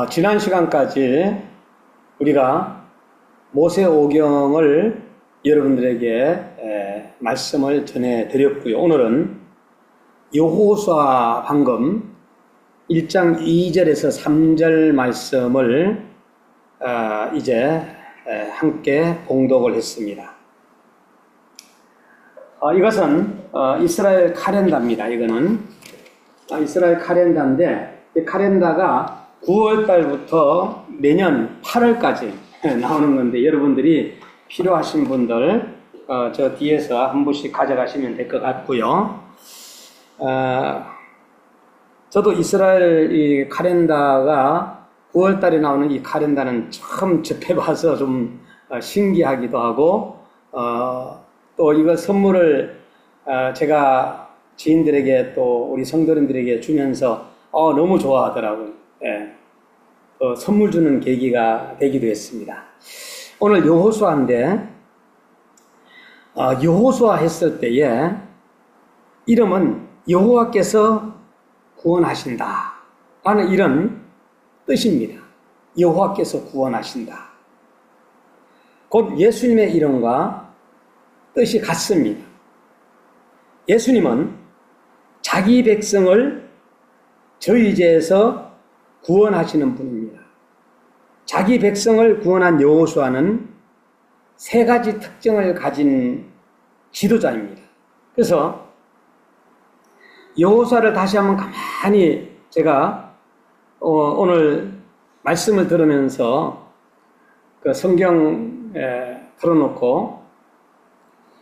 지난 시간까지 우리가 모세오경을 여러분들에게 말씀을 전해드렸고요. 오늘은 여호수아 방금 1장 2절에서 3절 말씀을 이제 함께 봉독을 했습니다. 이것은 이스라엘 카렌다입니다. 이거는 이스라엘 카렌다인데 이 카렌다가 9월 달부터 내년 8월까지 나오는 건데 여러분들이 필요하신 분들 저 뒤에서 한 부씩 가져가시면 될 것 같고요. 저도 이스라엘 이 카렌다가 9월 달에 나오는 이 카렌다는 처음 접해봐서 좀 신기하기도 하고 또 이거 선물을 제가 지인들에게 또 우리 성도님들에게 주면서 너무 좋아하더라고요. 선물 주는 계기가 되기도 했습니다. 오늘 여호수아인데 여호수아 했을 때에 이름은 여호와께서 구원하신다 라는 이런 뜻입니다. 여호와께서 구원하신다. 곧 예수님의 이름과 뜻이 같습니다. 예수님은 자기 백성을 저희 죄에서 구원하시는 분입니다. 자기 백성을 구원한 여호수아는 세 가지 특징을 가진 지도자입니다. 그래서 여호수아를 다시 한번 가만히 제가 오늘 말씀을 들으면서 그 성경에 풀어놓고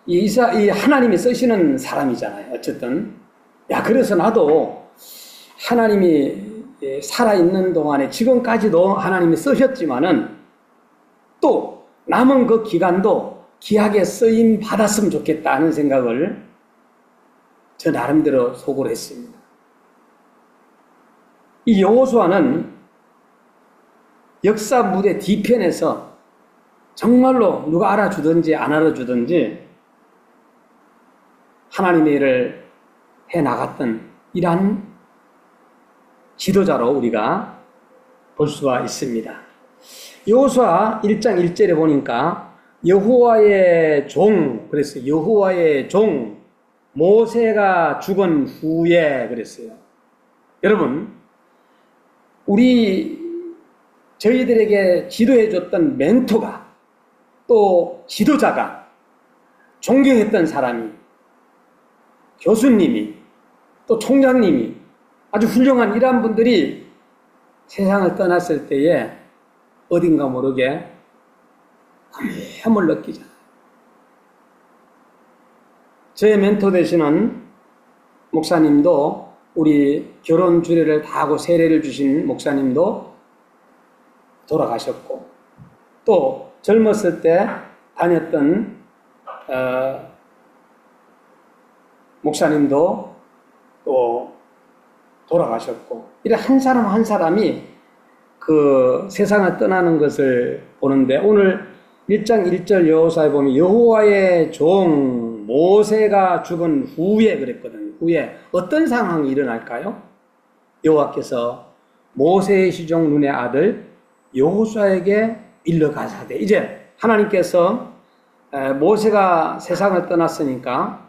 이 하나님이 쓰시는 사람이잖아요. 어쨌든 그래서 나도 하나님이 살아있는 동안에 지금까지도 하나님이 쓰셨지만은 또 남은 그 기간도 귀하게 쓰임 받았으면 좋겠다 하는 생각을 저 나름대로 속으로 했습니다. 이 여호수아는 역사 무대 뒤편에서 정말로 누가 알아주든지 안 알아주든지 하나님의 일을 해나갔던 이러한 지도자로 우리가 볼 수가 있습니다. 여호수아 1장 1절에 보니까 여호와의 종 그랬어요. 여호와의 종 모세가 죽은 후에 그랬어요. 여러분 저희들에게 지도해줬던 멘토가 또 지도자가 존경했던 사람이 교수님이 또 총장님이 아주 훌륭한 이러한 분들이 세상을 떠났을 때에 어딘가 모르게 험을 느끼잖아요. 제 멘토 되시는 목사님도 우리 결혼 주례를 다 하고 세례를 주신 목사님도 돌아가셨고 또 젊었을 때 다녔던 목사님도 또 돌아가셨고 이래 한 사람 한 사람이 그 세상을 떠나는 것을 보는데 오늘 1장 1절 여호수아에 보면 여호와의 종 모세가 죽은 후에 그랬거든요. 후에 어떤 상황이 일어날까요? 여호와께서 모세의 시종 눈의 아들 여호수아에게 일러 가사대 이제 하나님께서 모세가 세상을 떠났으니까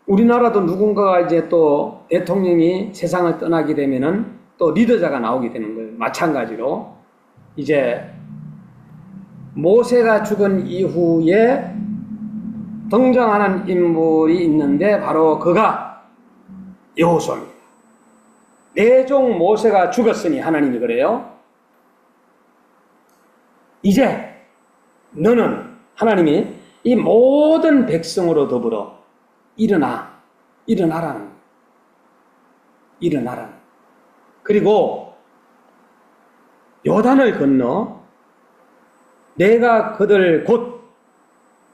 우리나라도 누군가가 이제 또 대통령이 세상을 떠나게 되면은 또 리더자가 나오게 되는 거예요. 마찬가지로 이제 모세가 죽은 이후에 등장하는 인물이 있는데 바로 그가 여호수아입니다. 내 종 모세가 죽었으니 하나님이 그래요. 이제 너는 하나님이 이 모든 백성으로 더불어 일어나라는 그리고 요단을 건너 내가 그들 곧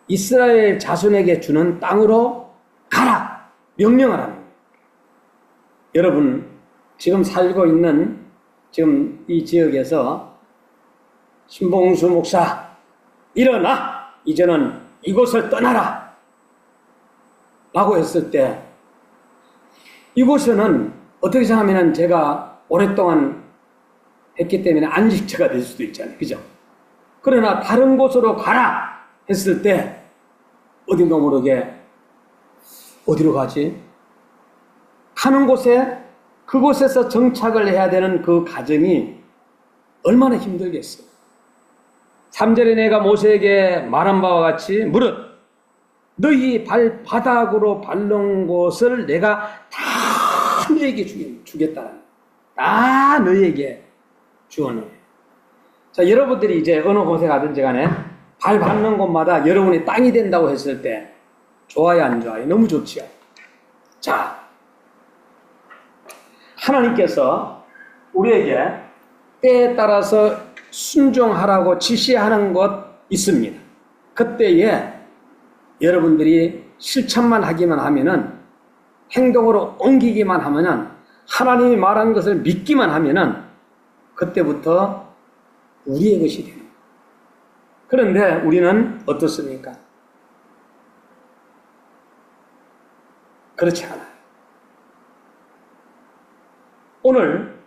이스라엘 자손에게 주는 땅으로 가라 명령을 합니다. 여러분 지금 살고 있는 지금 이 지역에서 신봉수 목사 일어나 이제는 이곳을 떠나라 라고 했을 때 이곳에는 어떻게 생각하면 제가 오랫동안 했기 때문에 안식처가 될 수도 있잖아요. 그죠? 그러나 다른 곳으로 가라 했을 때 어딘가 모르게 어디로 가지? 가는 곳에 그곳에서 정착을 해야 되는 그 과정이 얼마나 힘들겠어요. 3절에 내가 모세에게 말한 바와 같이 무릇 너희 발바닥으로 밟는 곳을 내가 다 너희에게 주겠다. 다 너희에게 주어는. 자, 여러분들이 이제 어느 곳에 가든지 간에 발 밟는 곳마다 여러분이 땅이 된다고 했을 때 좋아요, 안 좋아요? 너무 좋지요. 자, 하나님께서 우리에게 때에 따라서 순종하라고 지시하는 것 있습니다. 그때에 여러분들이 실천만 하기만 하면은, 행동으로 옮기기만 하면은, 하나님이 말한 것을 믿기만 하면은 그때부터 우리의 것이 되는 거예요. 그런데 우리는 어떻습니까? 그렇지 않아요. 오늘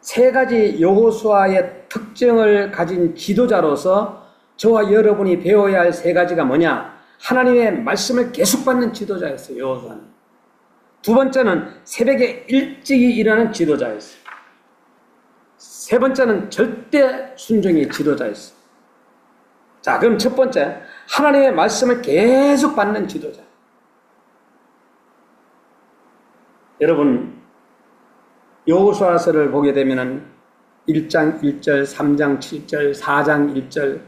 세 가지 여호수아의 특징을 가진 지도자로서 저와 여러분이 배워야 할 세 가지가 뭐냐? 하나님의 말씀을 계속 받는 지도자였어요. 여호수아는. 두 번째는 새벽에 일찍이 일어나는 지도자였어요. 세 번째는 절대 순종의 지도자였어요. 자, 그럼 첫 번째, 하나님의 말씀을 계속 받는 지도자. 여러분, 여호수아서를 보게 되면은 1장 1절, 3장 7절, 4장 1절,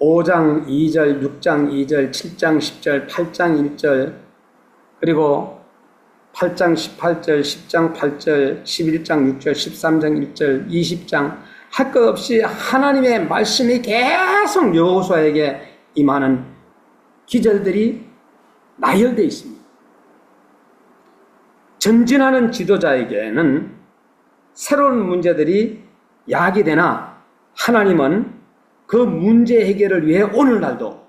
5장 2절, 6장 2절, 7장 10절, 8장 1절, 그리고 8장 18절, 10장 8절, 11장 6절, 13장 1절, 20장 할 것 없이 하나님의 말씀이 계속 여호수아에게 임하는 기절들이 나열되어 있습니다. 전진하는 지도자에게는 새로운 문제들이 야기되나 하나님은 그 문제 해결을 위해 오늘날도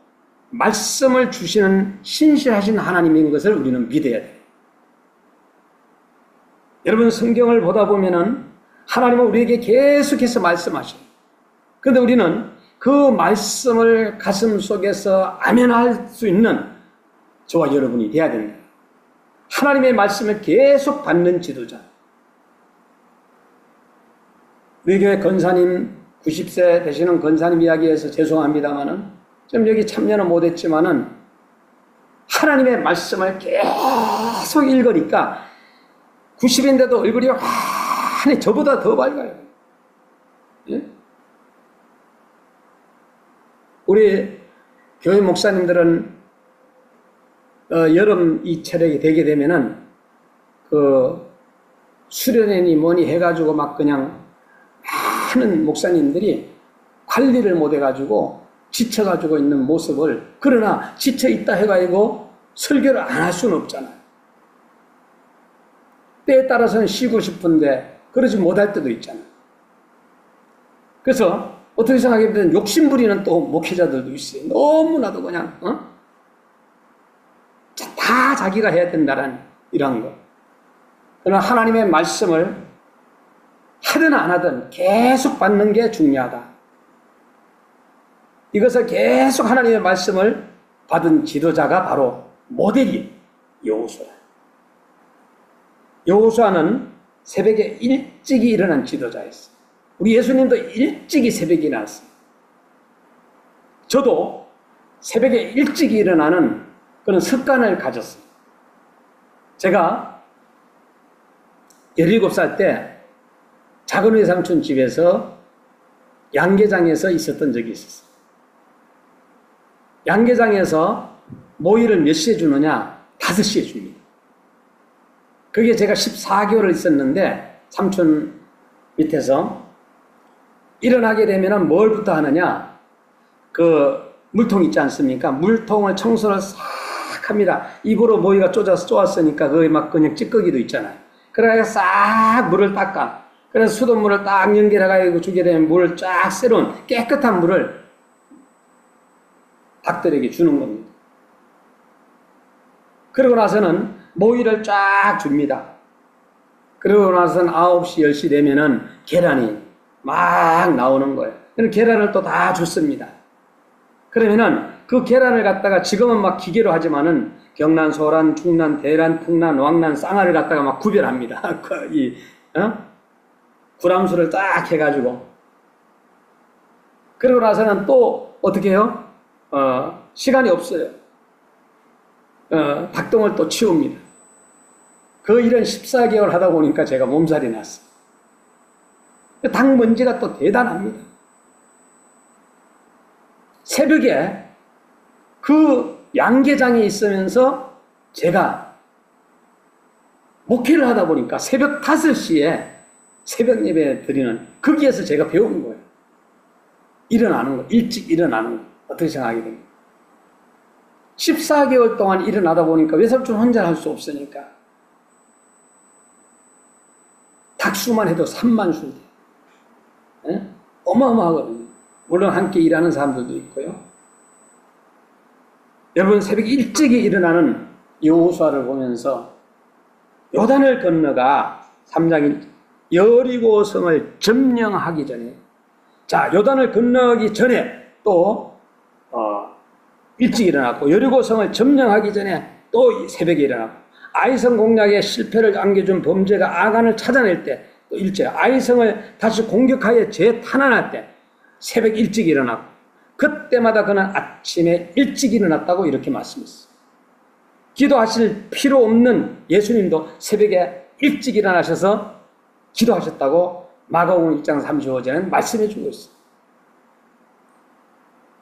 말씀을 주시는 신실하신 하나님인 것을 우리는 믿어야 돼요. 여러분, 성경을 보다 보면은 하나님은 우리에게 계속해서 말씀하셔요. 그런데 우리는 그 말씀을 가슴 속에서 아멘할 수 있는 저와 여러분이 돼야 됩니다. 하나님의 말씀을 계속 받는 지도자. 우리 교회 권사님, 90세 되시는 권사님 이야기해서 죄송합니다만은, 좀 여기 참여는 못했지만은, 하나님의 말씀을 계속 읽으니까, 90인데도 얼굴이 환히 저보다 더 밝아요. 예? 우리 교회 목사님들은 여름 이 체력이 되게 되면은 수련회니 뭐니 해가지고 막 그냥 많은 목사님들이 관리를 못 해가지고 지쳐가지고 있는 모습을, 그러나 지쳐있다 해가지고 설교를 안 할 수는 없잖아요. 때에 따라서는 쉬고 싶은데 그러지 못할 때도 있잖아요. 그래서 어떻게 생각해보면 욕심부리는 또 목회자들도 있어요. 너무나도 그냥 다 자기가 해야 된다는 이런 거. 그러나 하나님의 말씀을 하든 안 하든 계속 받는 게 중요하다. 이것을 계속 하나님의 말씀을 받은 지도자가 바로 모델이 여호수아. 여호수아는 새벽에 일찍이 일어난 지도자였어요. 우리 예수님도 일찍이 새벽에 일어났어요. 저도 새벽에 일찍이 일어나는 그런 습관을 가졌어요. 제가 17살 때 작은 외삼촌 집에서 양계장에서 있었던 적이 있었어요. 양계장에서 모이를 몇 시에 주느냐? 5시에 줍니다. 그게 제가 14개월을 있었는데, 삼촌 밑에서 일어나게 되면 뭘부터 하느냐? 물통 있지 않습니까? 물통을 청소를 싹 합니다. 입으로 모이가 쪼았으니까 거기 막 그냥 찌꺼기도 있잖아요. 그래서 싹 물을 닦아. 그래서 수돗물을 딱 연결해가지고 주게 되면 물을 쫙 새로운 깨끗한 물을 닭들에게 주는 겁니다. 그러고 나서는 모이를 쫙 줍니다. 그러고 나서는 9시, 10시 되면은 계란이 막 나오는 거예요. 그럼 계란을 또 다 줬습니다. 그러면은 그 계란을 갖다가 지금은 막 기계로 하지만은 경란, 소란, 중란, 대란, 특란, 왕란, 쌍화를 갖다가 막 구별합니다. 구람수를 딱 해가지고. 그러고 나서는 또 어떻게 해요? 시간이 없어요. 닭똥을 또 치웁니다. 그 일은 14개월 하다 보니까 제가 몸살이 났어요. 닭 먼지가 또 대단합니다. 새벽에 그 양계장에 있으면서 제가 목회를 하다 보니까 새벽 5시에 새벽 예배 드리는 거기에서 제가 배운 거예요. 일어나는 거, 일찍 일어나는 거. 어떻게 생각하게 됩니까? 14개월 동안 일어나다 보니까 외삼촌 혼자 할 수 없으니까 닭수만 해도 3만 수 돼. 어마어마하거든요. 물론 함께 일하는 사람들도 있고요. 여러분 새벽 일찍이 일어나는 여호수아를 보면서 요단을 건너가 3장 여리고성을 점령하기 전에, 자 요단을 건너기 전에 또 일찍 일어났고, 여리고성을 점령하기 전에 또 새벽에 일어났고, 아이성 공략에 실패를 안겨준 범죄가 아간을 찾아낼 때 또 일찍, 아이성을 다시 공격하여 재탄환할 때 새벽 일찍 일어났고, 그때마다 그는 아침에 일찍 일어났다고 이렇게 말씀했어요. 기도하실 필요 없는 예수님도 새벽에 일찍 일어나셔서 기도하셨다고 마가복음 1장 35절에는 말씀해 주고 있어요.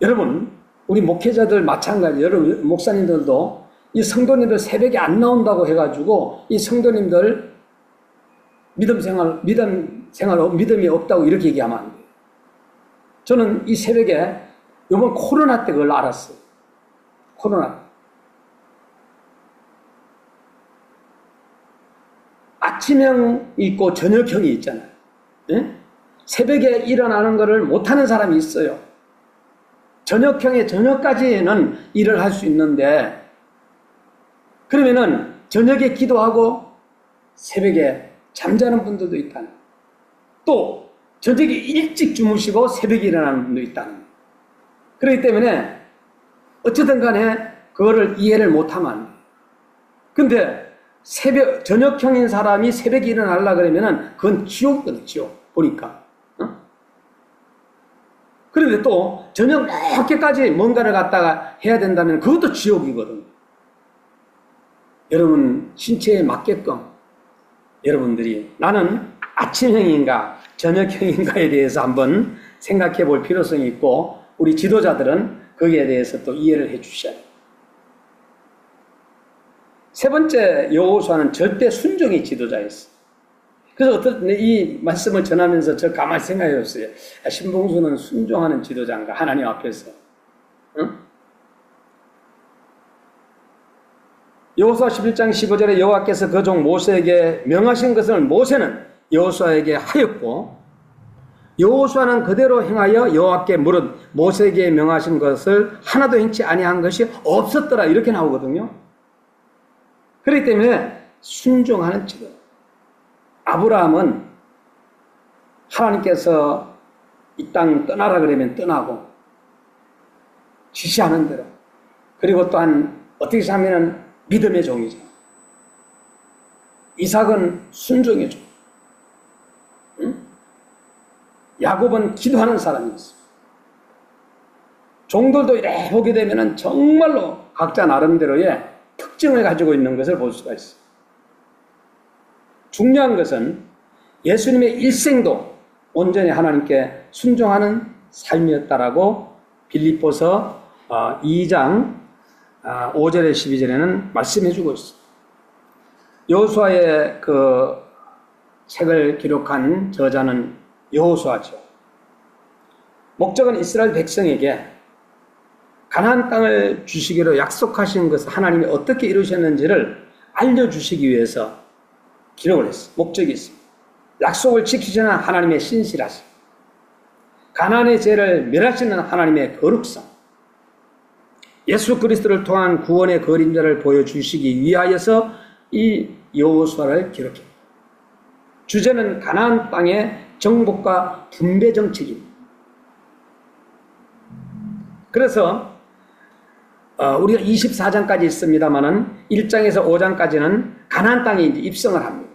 여러분, 우리 목회자들 마찬가지, 여러분 목사님들도 이 성도님들 새벽에 안 나온다고 해가지고 이 성도님들 믿음이 없다고 이렇게 얘기하면 안 돼요. 저는 이 새벽에 이번 코로나 때 그걸 알았어요. 코로나 때. 아침형 있고 저녁형이 있잖아요. 네? 새벽에 일어나는 것을 못하는 사람이 있어요. 저녁형에 저녁까지는 일을 할 수 있는데, 그러면은 저녁에 기도하고 새벽에 잠자는 분들도 있다는, 또 저녁에 일찍 주무시고 새벽에 일어나는 분도 있다는. 그렇기 때문에 어쨌든 간에 그거를 이해를 못하면 안 돼요. 근데 저녁형인 사람이 새벽에 일어나려고 그러면은 그건 지옥이거든, 지옥. 보니까. 그런데 또 저녁 늦게까지 뭔가를 갖다가 해야 된다면 그것도 지옥이거든. 여러분 신체에 맞게끔 여러분들이 나는 아침형인가 저녁형인가에 대해서 한번 생각해 볼 필요성이 있고, 우리 지도자들은 거기에 대해서 또 이해를 해 주셔야 돼요. 세 번째, 여호수아는 절대 순종의 지도자였어요. 그래서 이 말씀을 전하면서 저 가만히 생각해 봤어요. 신봉수는 순종하는 지도자인가, 하나님 앞에서. 응? 여호수아 11장 15절에 여호와께서 그 종 모세에게 명하신 것을 모세는 여호수아에게 하였고, 여호수아는 그대로 행하여 여호와께 물은 모세에게 명하신 것을 하나도 행치 아니한 것이 없었더라, 이렇게 나오거든요. 그렇기 때문에 순종하는 지도. 아브라함은 하나님께서 이 땅 떠나라 그러면 떠나고 지시하는 대로, 그리고 또한 어떻게 하면 믿음의 종이죠. 이삭은 순종의 종. 응? 야곱은 기도하는 사람이었어요. 종들도 이래 보게 되면 정말로 각자 나름대로의 특징을 가지고 있는 것을 볼 수가 있어요. 중요한 것은 예수님의 일생도 온전히 하나님께 순종하는 삶이었다라고 빌립보서 2장 5절에 12절에는 말씀해주고 있어요. 여호수아의 그 책을 기록한 저자는 여호수아죠. 목적은 이스라엘 백성에게 가나안 땅을 주시기로 약속하신 것을 하나님이 어떻게 이루셨는지를 알려주시기 위해서 기록을 했어요. 목적이 있습니다. 약속을 지키시는 하나님의 신실하심, 가나안의 죄를 멸하시는 하나님의 거룩성, 예수 그리스도를 통한 구원의 그림자를 보여주시기 위하여서 이 여호수아를 기록합니다. 주제는 가나안 땅의 정복과 분배 정책입니다. 그래서 우리가 24장까지 있습니다만은 1장에서 5장까지는 가나안 땅에 이제 입성을 합니다.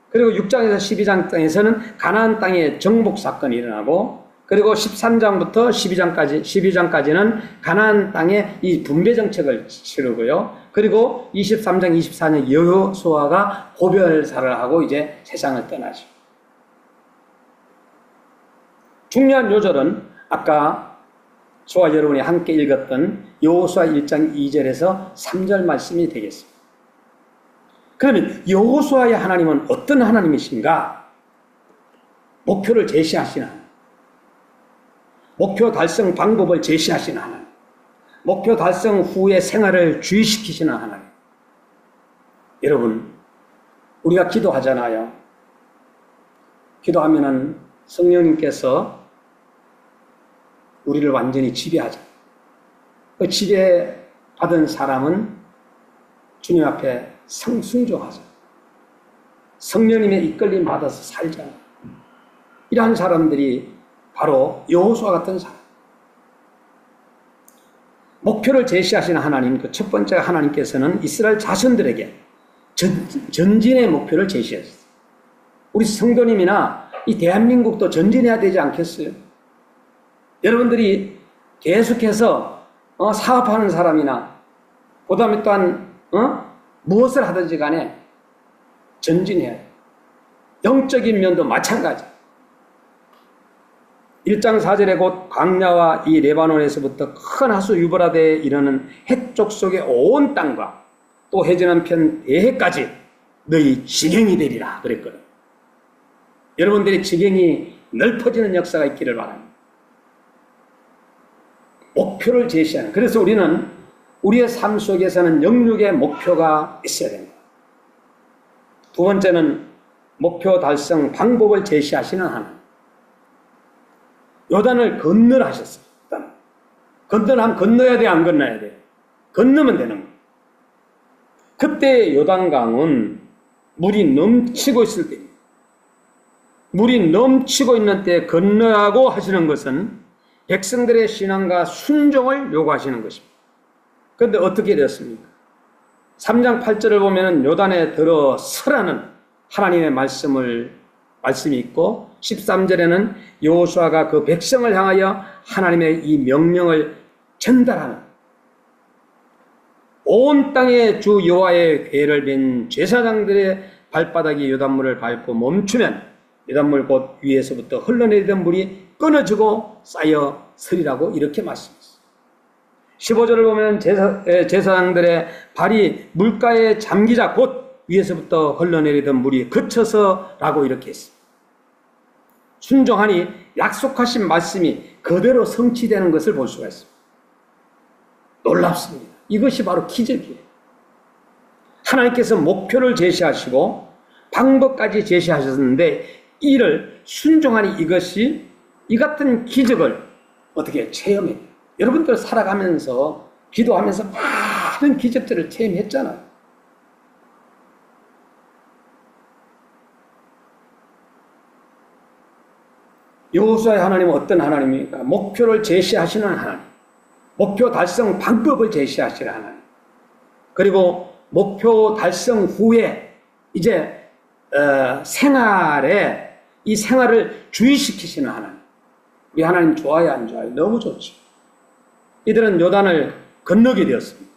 그리고 6장에서 12장에서는 가나안 땅의 정복 사건이 일어나고, 그리고 13장부터 12장까지는 가나안 땅의 이 분배 정책을 치르고요. 그리고 23장, 24장 여호수아가 고별사를 하고 이제 세상을 떠나죠. 중요한 요절은 아까 저와 여러분이 함께 읽었던 여호수아 1장 2절에서 3절 말씀이 되겠습니다. 그러면 여호수아의 하나님은 어떤 하나님이신가? 목표를 제시하시는 하나님, 목표 달성 방법을 제시하시는 하나님, 목표 달성 후의 생활을 주의시키시는 하나님. 여러분, 우리가 기도하잖아요. 기도하면은 성령님께서 우리를 완전히 지배하죠. 그 지배받은 사람은 주님 앞에 순종하죠. 성령님의 이끌림 받아서 살잖아요. 이러한 사람들이 바로 여호수아 같은 사람. 목표를 제시하시는 하나님, 그 첫 번째 하나님께서는 이스라엘 자손들에게 전진의 목표를 제시했어요. 우리 성도님이나 이 대한민국도 전진해야 되지 않겠어요? 여러분들이 계속해서 사업하는 사람이나 그 다음에 또한 무엇을 하든지 간에 전진해야 해요. 영적인 면도 마찬가지. 1장 4절에 곧 광야와 이 레바논에서부터 큰 하수 유브라데에 이르는 해쪽 속의 온 땅과 또 해지는 편 대해까지 너희 지경이 되리라 그랬거든. 여러분들의 지경이 넓어지는 역사가 있기를 바랍니다. 목표를 제시하는, 그래서 우리는 우리의 삶 속에서는 영육의 목표가 있어야 됩니다. 두 번째는 목표 달성 방법을 제시하시는 하나님. 요단을 건너라 하셨어요. 건너면 건너야 돼, 안 건너야 돼? 건너면 되는 거예요. 그때 요단강은 물이 넘치고 있을 때입니다. 물이 넘치고 있는 때에 건너라고 하시는 것은 백성들의 신앙과 순종을 요구하시는 것입니다. 그런데 어떻게 되었습니까? 3장 8절을 보면 요단에 들어서라는 하나님의 말씀이 있고, 13절에는 여호수아가 그 백성을 향하여 하나님의 이 명령을 전달하는, 온 땅에 주 여호와의 궤를 맨 제사장들의 발바닥이 요단물을 밟고 멈추면 요단물 곧 위에서부터 흘러내리던 물이 끊어지고 쌓여 서리라고 이렇게 말씀했습니다. 15절을 보면 제사장들의 발이 물가에 잠기자 곧 위에서부터 흘러내리던 물이 그쳐서라고 이렇게 했습니다. 순종하니 약속하신 말씀이 그대로 성취되는 것을 볼 수가 있습니다. 놀랍습니다. 이것이 바로 기적이에요. 하나님께서 목표를 제시하시고 방법까지 제시하셨는데 이를 순종하니 이 같은 기적을 어떻게 체험해요? 여러분들 살아가면서 기도하면서 많은 기적들을 체험했잖아요. 여호수아의 하나님은 어떤 하나님입니까? 목표를 제시하시는 하나님, 목표 달성 방법을 제시하시는 하나님, 그리고 목표 달성 후에 이제 이 생활을 주의시키시는 하나님. 우리 하나님 좋아요, 안 좋아요? 너무 좋죠. 이들은 요단을 건너게 되었습니다.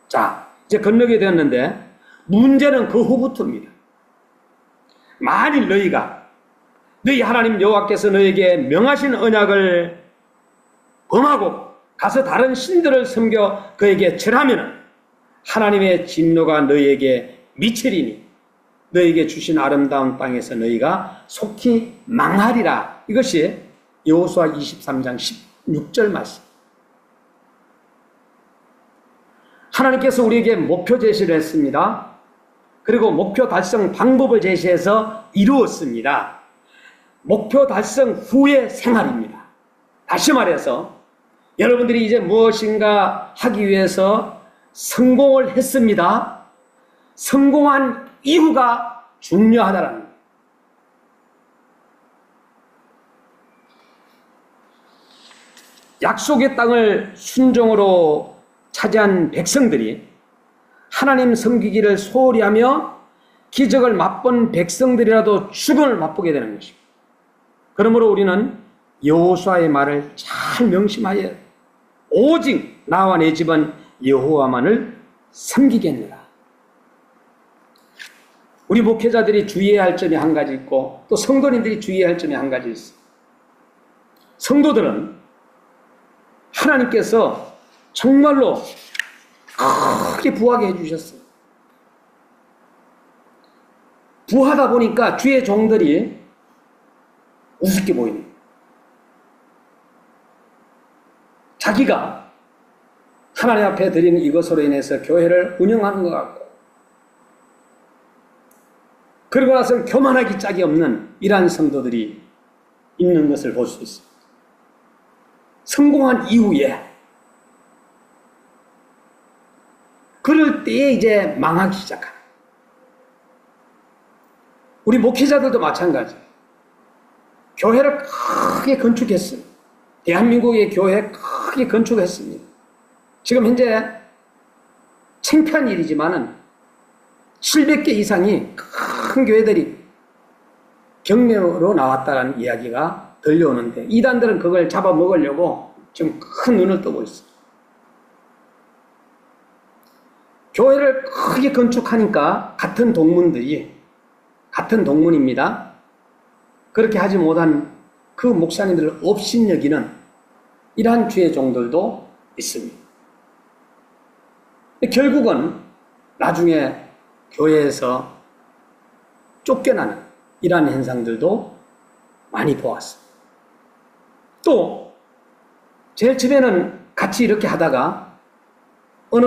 자, 이제 건너게 되었는데 문제는 그 후부터입니다. 만일 너희 하나님 여호와께서 너에게 명하신 언약을 범하고 가서 다른 신들을 섬겨 그에게 절하면 하나님의 진노가 너희에게 미치리니 너희에게 주신 아름다운 땅에서 너희가 속히 망하리라. 이것이 여호수아 23장 16절 말씀. 하나님께서 우리에게 목표 제시를 했습니다. 그리고 목표 달성 방법을 제시해서 이루었습니다. 목표 달성 후의 생활입니다. 다시 말해서 여러분들이 이제 무엇인가 하기 위해서 성공을 했습니다. 성공한 이후가 중요하다라는 거예요. 약속의 땅을 순종으로 차지한 백성들이 하나님 섬기기를 소홀히 하며 기적을 맛본 백성들이라도 죽음을 맛보게 되는 것입니다. 그러므로 우리는 여호수아의 말을 잘 명심하여 오직 나와 내 집은 여호와만을 섬기겠느라. 우리 목회자들이 주의해야 할 점이 한 가지 있고 또 성도님들이 주의해야 할 점이 한 가지 있어요. 성도들은 하나님께서 정말로 크게 부하게 해주셨어요. 부하다 보니까 주의 종들이 우습게 보이는 거예요. 자기가 하나님 앞에 드리는 이것으로 인해서 교회를 운영하는 것 같고 그리고 나서 교만하기 짝이 없는 이러한 성도들이 있는 것을 볼 수 있습니다. 성공한 이후에 그럴 때에 이제 망하기 시작합니다. 우리 목회자들도 마찬가지예요. 교회를 크게 건축했어요. 대한민국의 교회 크게 건축했습니다. 지금 현재 창피한 일이지만은 700개 이상이 큰 교회들이 경매로 나왔다는 이야기가 들려오는데 이단들은 그걸 잡아먹으려고 지금 큰 눈을 뜨고 있어요. 교회를 크게 건축하니까 같은 동문입니다. 그렇게 하지 못한 그 목사님들을 업신여기는 이러한 주의 종들도 있습니다. 결국은 나중에 교회에서 쫓겨나는 이러한 현상들도 많이 보았습니다. 또 제일 처음에는 같이 이렇게 하다가 어느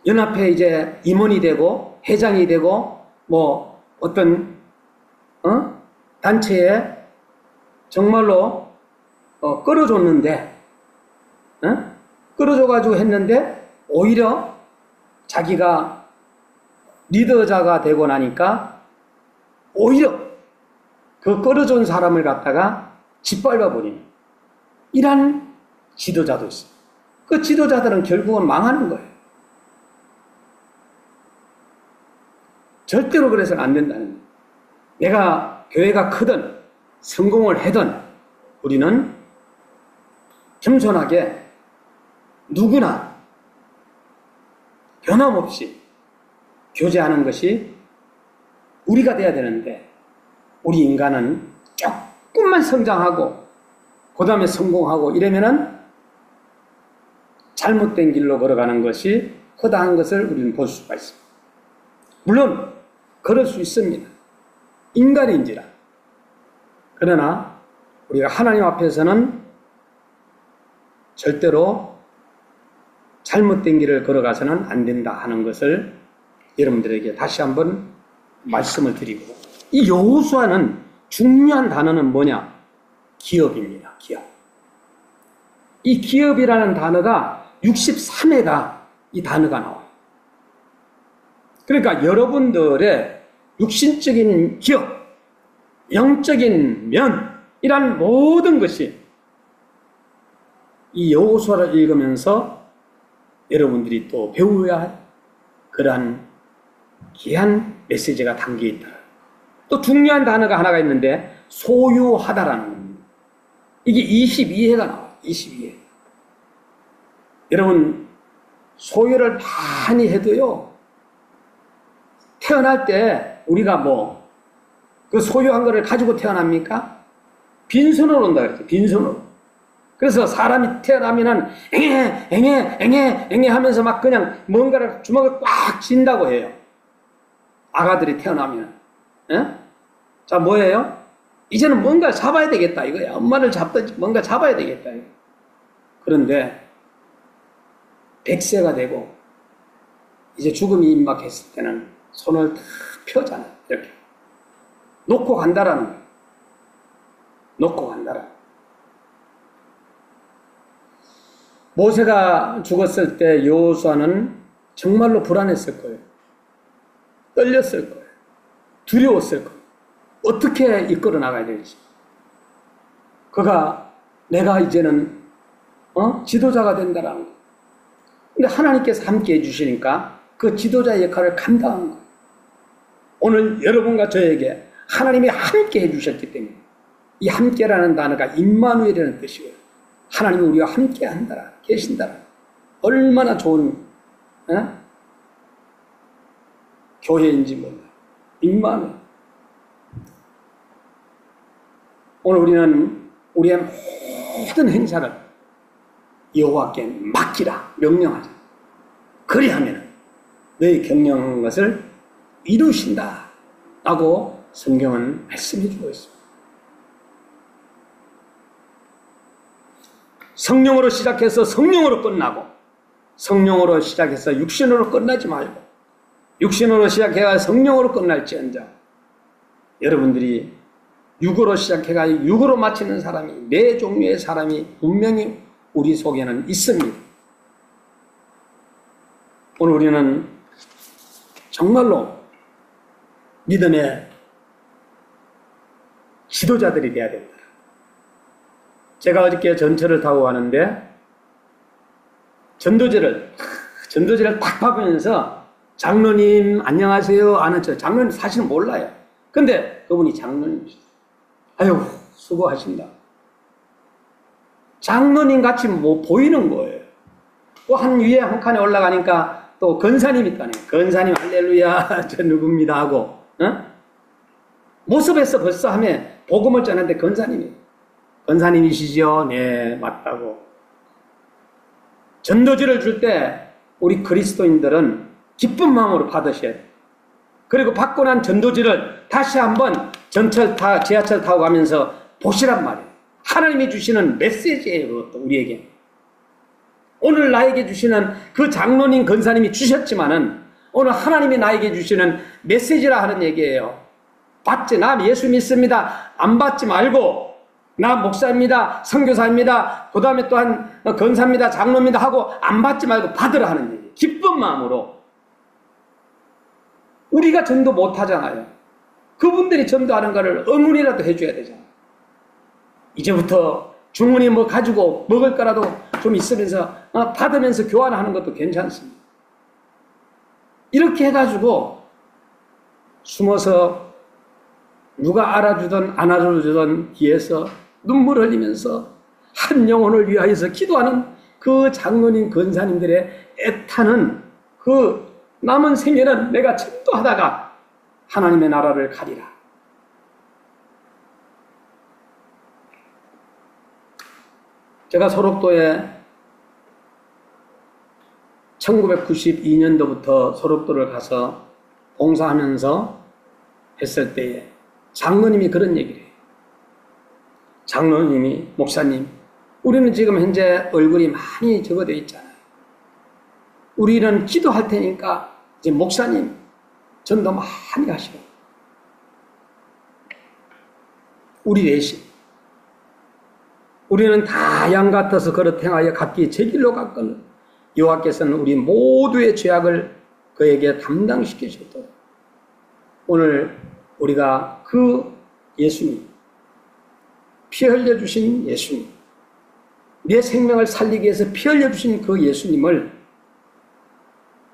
연합회 이제 임원이 되고 회장이 되고 뭐 어떤 단체에 정말로 끌어줬는데 끌어줘가지고 했는데 오히려 자기가 리더자가 되고 나니까 오히려 그 끌어준 사람을 갖다가 짓밟아버리는 이런 지도자도 있어요. 그 지도자들은 결국은 망하는 거예요. 절대로 그래서는 안 된다는 거예요. 내가 교회가 크든 성공을 하든 우리는 겸손하게 누구나 변함없이 교제하는 것이 우리가 돼야 되는데 우리 인간은 조금만 성장하고 그 다음에 성공하고 이러면은 잘못된 길로 걸어가는 것이 허다한 것을 우리는 볼 수가 있습니다. 물론 그럴 수 있습니다. 인간인지라. 그러나 우리가 하나님 앞에서는 절대로 잘못된 길을 걸어가서는 안 된다 하는 것을 여러분들에게 다시 한번 말씀을 드리고, 이 여호수아는 중요한 단어는 뭐냐? 기업입니다. 기업. 이 기업이라는 단어가 63회가 이 단어가 나와요. 그러니까 여러분들의 육신적인 기업, 영적인 면, 이란 모든 것이 이 여호수아를 읽으면서 여러분들이 또 배워야 할 그러한 귀한 메시지가 담겨 있다. 또 중요한 단어가 하나가 있는데 소유하다라는 겁니다. 이게 22회가 나와요. 22회. 여러분 소유를 많이 해도요, 태어날 때 우리가 뭐 그 소유한 거를 가지고 태어납니까? 빈손으로 온다 그랬죠. 빈손으로. 그래서 사람이 태어나면은 앵해 하면서 막 그냥 뭔가를 주먹을 꽉 쥔다고 해요. 아가들이 태어나면. 예? 자, 뭐예요? 이제는 뭔가 잡아야 되겠다 이거야. 엄마를 잡든지 뭔가 잡아야 되겠다 이거. 그런데 100세가 되고 이제 죽음이 임박했을 때는 손을 다 펴잖아. 이렇게 놓고 간다라는 거예요. 놓고 간다라는 거예요. 모세가 죽었을 때 여호수아는 정말로 불안했을 거예요. 떨렸을 거예요. 두려웠을 겁니다. 어떻게 이끌어 나가야 될지. 그가 내가 이제는 지도자가 된다라는 거. 근데 하나님께서 함께 해주시니까 그 지도자의 역할을 감당한 거예요. 오늘 여러분과 저에게 하나님이 함께 해주셨기 때문에 이 함께라는 단어가 임마누엘이라는 뜻이고요. 하나님이 우리와 함께 한다라, 계신다라. 얼마나 좋은 교회인지 몰라요. 임마누엘. 오늘 우리는 우리의 모든 행사를 여호와께 맡기라 명령하자. 그리하면 너희 경영한 것을 이루신다 라고 성경은 말씀해 주고 있습니다. 성령으로 시작해서 성령으로 끝나고, 성령으로 시작해서 육신으로 끝나지 말고, 육신으로 시작해가 성령으로 끝날지언정 여러분들이 육으로 시작해가 육으로 마치는 사람이, 네 종류의 사람이 분명히 우리 속에는 있습니다. 오늘 우리는 정말로 믿음의 지도자들이 되어야 된다. 제가 어저께 전철을 타고 가는데 전도지를 딱 봐보면서 장로님 안녕하세요 아는 저 장로님 사실은 몰라요. 근데 그분이 장로님이시죠. 아유 수고하신다. 장로님 같이 뭐 보이는 거예요. 또 한 위에 한 칸에 올라가니까 또 건사님 있다네. 건사님 할렐루야 저 누굽니다 하고 모습에서 벌써 하면 복음을 전하는데 건사님이시죠? 네 맞다고. 전도지를 줄 때 우리 그리스도인들은 기쁜 마음으로 받으셔야 돼요. 그리고 받고 난 전도지를 다시 한번 지하철 타고 가면서 보시란 말이에요. 하나님이 주시는 메시지예요. 그것도 우리에게. 오늘 나에게 주시는 그 장로님, 건사님이 주셨지만은 오늘 하나님이 나에게 주시는 메시지라 하는 얘기예요. 받지, 나 예수 믿습니다. 안 받지 말고 나 목사입니다. 선교사입니다. 그 다음에 또한 건사입니다. 장로입니다. 하고 안 받지 말고 받으라 하는 얘기. 기쁜 마음으로. 우리가 전도 못하잖아요. 그분들이 전도하는 거를 응원이라도 해줘야 되잖아요. 이제부터 주머니 뭐 가지고 먹을 거라도 좀 있으면서 받으면서 교환하는 것도 괜찮습니다. 이렇게 해가지고 숨어서 누가 알아주든 안 알아주든 뒤에서 눈물 흘리면서 한 영혼을 위하여서 기도하는 그 장로님 건사님들의 애타는 그 남은 생애는 내가 전도하다가 하나님의 나라를 가리라. 제가 소록도에 1992년도부터 소록도를 가서 봉사하면서 했을 때에 장로님이 그런 얘기를 해요. 장로님이, 목사님, 우리는 지금 현재 얼굴이 많이 적어져 있잖아요. 우리는 기도할 테니까 이제 목사님 전도 많이 하시고 우리 대신 우리는 다 양 같아서 걸어 행하여 각기 제 길로 갔거늘 여호와께서는 우리 모두의 죄악을 그에게 담당시키셨도록 오늘 우리가 그 예수님, 피 흘려주신 예수님, 내 생명을 살리기 위해서 피 흘려주신 그 예수님을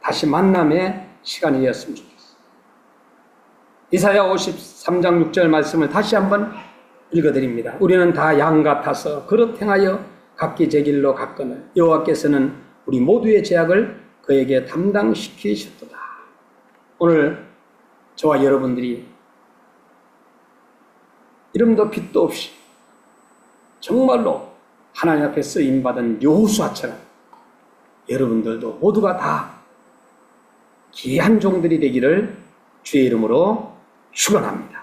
다시 만남의 시간이었으면 좋겠어요. 이사야 53장 6절 말씀을 다시 한번 읽어드립니다. 우리는 다 양 같아서 그릇 행하여 각기 제 길로 갔거늘 여호와께서는 우리 모두의 죄악을 그에게 담당시키셨도다. 오늘 저와 여러분들이 이름도 빛도 없이 정말로 하나님 앞에 쓰임받은 여호수아처럼 여러분들도 모두가 다 귀한 종들이 되기를 주의 이름으로 축원합니다.